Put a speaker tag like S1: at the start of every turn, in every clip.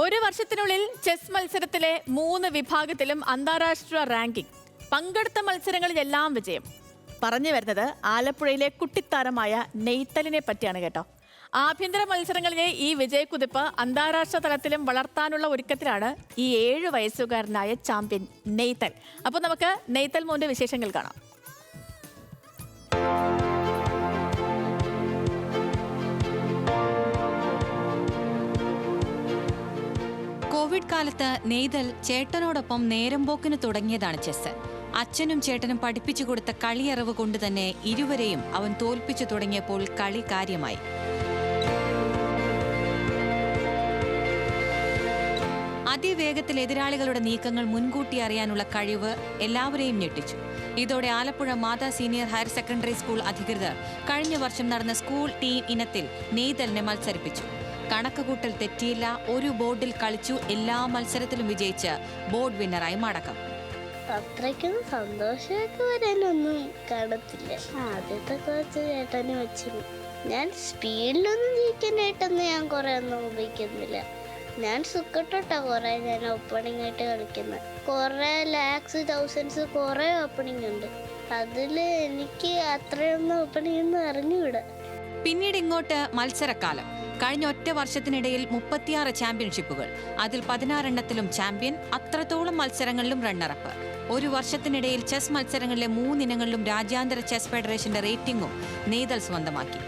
S1: ഒരു വർഷത്തിനുള്ളിൽ ചെസ് മത്സരത്തിലെ 3 വിഭാഗത്തിലും അന്താരാഷ്ട്ര റാങ്കിംഗ്. പങ്കെടുത്ത മത്സരങ്ങളിലെല്ലാം വിജയം. പറഞ്ഞു വരുന്നത് ആലപ്പുഴയിലെ കുട്ടിത്താരമായ നെയ്തലിനെ പറ്റിയാണ് കേട്ടോ. ആഭ്യന്തര മത്സരങ്ങളിലെ ഈ വിജയക്കുതിപ്പ് അന്താരാഷ്ട്ര തലത്തിലും വളർത്താനുള്ള ഒരുക്കത്തിലാണ് ഈ 7 വയസ്സുകാരനായ ചാമ്പ്യൻ നെയ്തൽ. അപ്പോൾ നമുക്ക് നെയ്തൽ മോന്റെ വിശേഷങ്ങൾ കാണാം.
S2: കോവിഡ് കാലത്ത് നെയ്തൽ ചേട്ടനോടൊപ്പം നേരം പോക്കിന് തുടങ്ങിയതാണ് ചെസ്. അച്ഛനും ചേട്ടനും പഠിപ്പിച്ചു കൊടുത്ത കളിയറിവ് കൊണ്ട് തന്നെ ഇരുവരെയും അവൻ തോൽപ്പിച്ചു തുടങ്ങിയപ്പോൾ കളി കാര്യമായി. അതിവേഗത്തിൽ എതിരാളികളുടെ നീക്കങ്ങൾ മുൻകൂട്ടി അറിയാനുള്ള കഴിവ് എല്ലാവരെയും ഞെട്ടിച്ചു. ഇതോടെ ആലപ്പുഴ മാതാ സീനിയർ ഹയർ സെക്കൻഡറി സ്കൂൾ അധികൃതർ കഴിഞ്ഞ വർഷം നടന്ന സ്കൂൾ ടീം ഇനത്തിൽ നെയ്തലിനെ മത്സരിപ്പിച്ചു. കണക്കുകൂട്ടൽ തെറ്റിയില്ല, ഒരു ബോർഡിൽ കളിച്ചു, എല്ലാ മത്സരത്തിലും വിജയിച്ച് ബോർഡ് വിന്നറായി മടക്കം.
S3: അത്രയ്ക്കും സന്തോഷമൊക്കെ വരാനൊന്നും കാണത്തില്ല. ആദ്യത്തെ കുറച്ച് ചേട്ടന് വെച്ചു. ഞാൻ സ്പീഡിലൊന്നും ജയിക്കാനായിട്ടൊന്നും ഞാൻ കുറെ ഒന്നും ഉപയോഗിക്കുന്നില്ല. ഞാൻ സുഖത്തോട്ടാ കുറെ ഞാൻ ഓപ്പണിംഗ് ആയിട്ട് കളിക്കുന്നത്. കുറെ ലാക്സ് തൗസൻഡ്സ് കുറെ ഓപ്പണിംഗ് ഉണ്ട്. അതില് എനിക്ക് അത്രയൊന്നും ഓപ്പണിംഗ് ഒന്നും അറിഞ്ഞുകൂടാ.
S2: പിന്നീട് ഇങ്ങോട്ട് മത്സരക്കാലം. കഴിഞ്ഞ ഒറ്റ വർഷത്തിനിടയിൽ 36 ചാമ്പ്യൻഷിപ്പുകൾ, അതിൽ 16 എണ്ണത്തിലും ചാമ്പ്യൻ, അത്രത്തോളം മത്സരങ്ങളിലും റണ്ണറപ്പ്. ഒരു വർഷത്തിനിടയിൽ ചെസ് മത്സരങ്ങളിലെ 3 ഇനങ്ങളിലും രാജ്യാന്തര ചെസ് ഫെഡറേഷന്റെ റേറ്റിംഗും നെയ്തൽ സ്വന്തമാക്കി.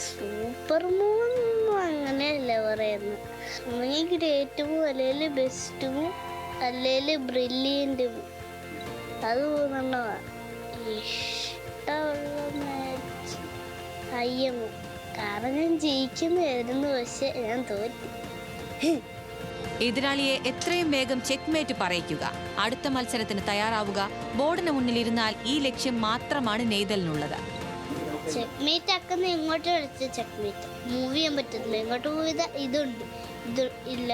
S3: സൂപ്പർ മൂന്നും അങ്ങനെയല്ല പറയുന്നത്. ഒന്നെങ്കിൽ ഗ്രേറ്റും അല്ലെങ്കിൽ ബെസ്റ്റും അല്ലെങ്കിൽ ബ്രില്യൻറ്റും. അത് 3 ഇഷ്ടമുള്ള മാച്ച് അയ്യമ്മ. കാരണം ഞാൻ ജയിക്കുന്നതായിരുന്നു, പക്ഷെ ഞാൻ തോറ്റു.
S2: എതിരാളിയെ എത്രയും വേഗം ചെക്ക്മേറ്റ് പറയിക്കുക, അടുത്ത മത്സരത്തിന് തയ്യാറാവുക. ബോർഡിന് മുന്നിലിരുന്നാൽ ഈ ലക്ഷ്യം മാത്രമാണ് നെയ്തലിനുള്ളത്.
S3: ചെക്ക്മേറ്റ് ആക്കുന്ന എങ്ങോട്ട് കളിച്ച ചെക്ക്മേറ്റ് മൂവ് ചെയ്യാൻ പറ്റത്തില്ല. എങ്ങോട്ട് മൂവ് ചെയ്താൽ ഇതുണ്ട്, ഇത് ഇല്ല,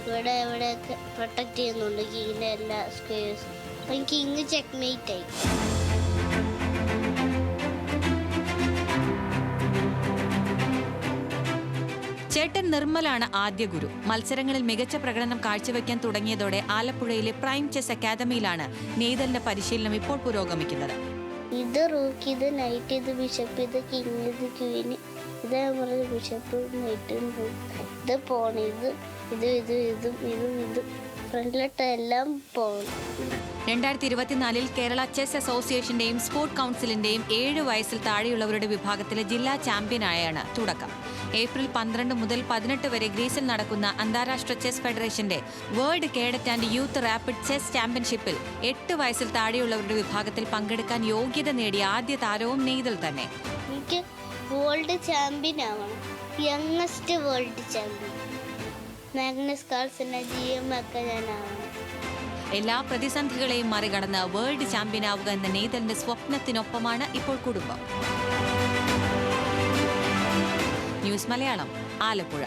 S3: ഇവിടെ എവിടെയൊക്കെ പ്രൊട്ടക്ട് ചെയ്യുന്നുണ്ട് കിങ്ങിന്റെ എല്ലാ സ്ക്വയേഴ്സും. അപ്പം കിങ് ചെക്ക്മേറ്റ് ആയി.
S2: ചേട്ടൻ നിർമ്മലാണ് ആദ്യ ഗുരു. മത്സരങ്ങളിൽ മികച്ച പ്രകടനം കാഴ്ചവെക്കാൻ തുടങ്ങിയതോടെ ആലപ്പുഴയിലെ പ്രൈം ചെസ് അക്കാദമിയിലാണ് നെയ്തലിന്റെ പരിശീലനം ഇപ്പോൾ പുരോഗമിക്കുന്നത്.
S3: ഇത് റൂക്ക്, ഇത് നൈറ്റ്, ഇത് ബിഷപ്പ്, ഇത് കിങ്, ഇത് ക്വീന്, ഇത് പറഞ്ഞ ബിഷപ്പ്, നൈറ്റും, ഇത് പോൺ, ഇത് ഇത് ഇത് ഇതും ഇതും ഇതും ഫ്രണ്ടിലിട്ട് എല്ലാം പോണം.
S2: 2024 കേരള ചെസ് അസോസിയേഷന്റെയും സ്പോർട് കൗൺസിലിന്റെയും 7 വയസ്സിൽ താഴെയുള്ളവരുടെ വിഭാഗത്തിലെ ജില്ലാ ചാമ്പ്യനായാണ് തുടക്കം. ഏപ്രിൽ 12 മുതൽ 18 വരെ ഗ്രീസിൽ നടക്കുന്ന അന്താരാഷ്ട്ര ചെസ് ഫെഡറേഷന്റെ world cadet and youth rapid chess ചാമ്പ്യൻഷിപ്പിൽ 8 വയസ്സിൽ താഴെയുള്ളവരുടെ വിഭാഗത്തിൽ പങ്കെടുക്കാൻ യോഗ്യത നേടിയ ആദ്യ താരവും നെയ്തൽ തന്നെ.
S3: എനിക്ക് വേൾഡ് ചാമ്പ്യൻ ആവണം, youngest world champion. Magnus Carlsen, GM ഒക്കെ ഞാനാവണം.
S2: എല്ലാ പ്രതിസന്ധികളെയും മറികടന്ന് വേൾഡ് ചാമ്പ്യനാവുക എന്ന നെയ്തലിന്റെ സ്വപ്നത്തിനൊപ്പമാണ് ഇപ്പോൾ കുടുംബം. ന്യൂസ് മലയാളം, ആലപ്പുഴ.